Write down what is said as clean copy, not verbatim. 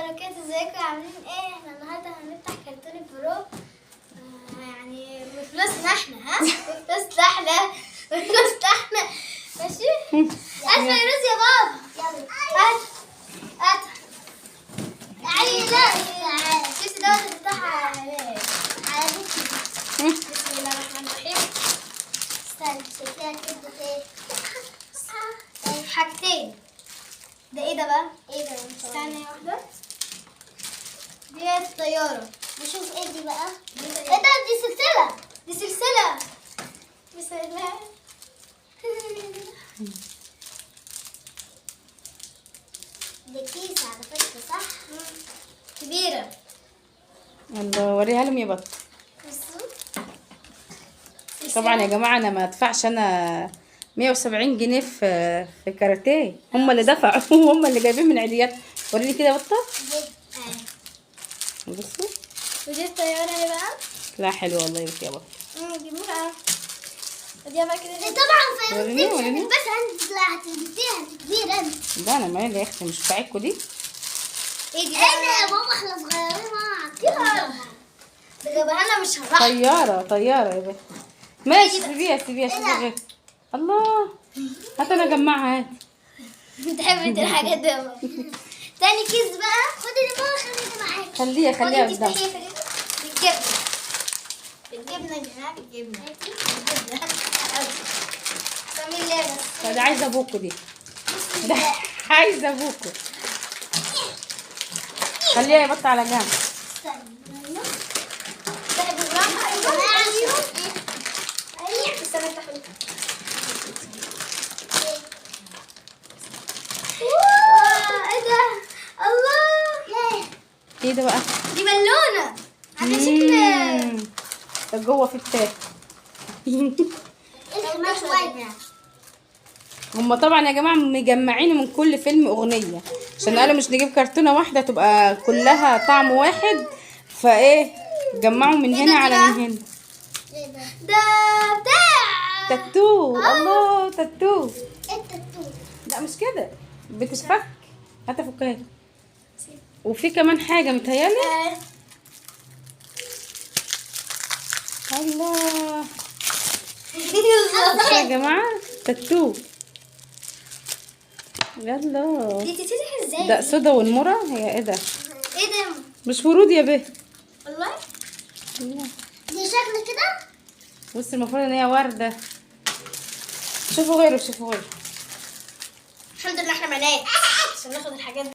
بركات، ازيكم عاملين ايه؟ احنا النهارده هنفتح كرتون برو يعني بفلوسنا احنا، ها؟ بفلوسنا احنا ماشي؟ هات فيروز يا بابا، يلا هات تعالي. لا الكيس دوت بتاعها على بسم الله الرحمن الرحيم. استنى شكلها كده ايه؟ حاجتين. ده ايه ده بقى؟ ايه ده؟ استنى واحدة. دي الطيارة. نشوف ايه دي بقى؟ ايه ده؟ دي سلسلة. دي سلسلة. بسم الله. دي كيس على فكرة، صح؟ كبيرة. الله وريها لهم يا بط. طبعا يا جماعه انا ما ادفعش، انا 170 جنيه في كاراتيه، هم اللي دفعوا هم اللي جايبين من عيديات. وريني كده يا بطه. بصوا. ودي الطيارة ايه بقى؟ لا حلوه والله يا بطه. جميلة. ودي بقى كده طبعا وريني. بس انت لا هتديها كبيرة انت. ده انا مالي يا اختي، مش بتاعتكوا دي. ايه دي؟ ايه يا ماما احنا صغيرين ما عندنا. ده جابها لنا مش هنروح. طياره يا بنت. ماشي سيبيها غير. الله هات انا اجمعها. هات. بتحب انت الحاجات دي. تاني كيس بقى. خدي يا ماما، خليها معاكي. خليها قدام. بالجبنة يا جماعة، بالجبنة. سمي الله بس. ده عايزه ابوكوا دي. ده عايزه ابوكوا. خليها يا بط على جنب. ايه ده بقى؟ دي بالونة على شكل ده جوه في التاك. هم طبعا يا جماعه مجمعين من كل فيلم اغنيه، عشان قالوا مش نجيب كرتونه واحده تبقى كلها طعم واحد، فايه جمعوا من هنا على من هنا. ده بتاع تاتو. الله تاتو. ايه التاتو؟ لا مش كده، بتتفك. هات افكها. وفي كمان حاجه متهيالي. الله يا جماعه تاتو. يلا دي تتفتح ازاي؟ ده سودا والمرة. هي ايه ده؟ ايه ده؟ مش ورود يا به. والله الله. دي شكل كده. بص المفروض ان هي وردة. شوفوا غيره. الحمد لله احنا معناش عشان ناخد الحاجات دي.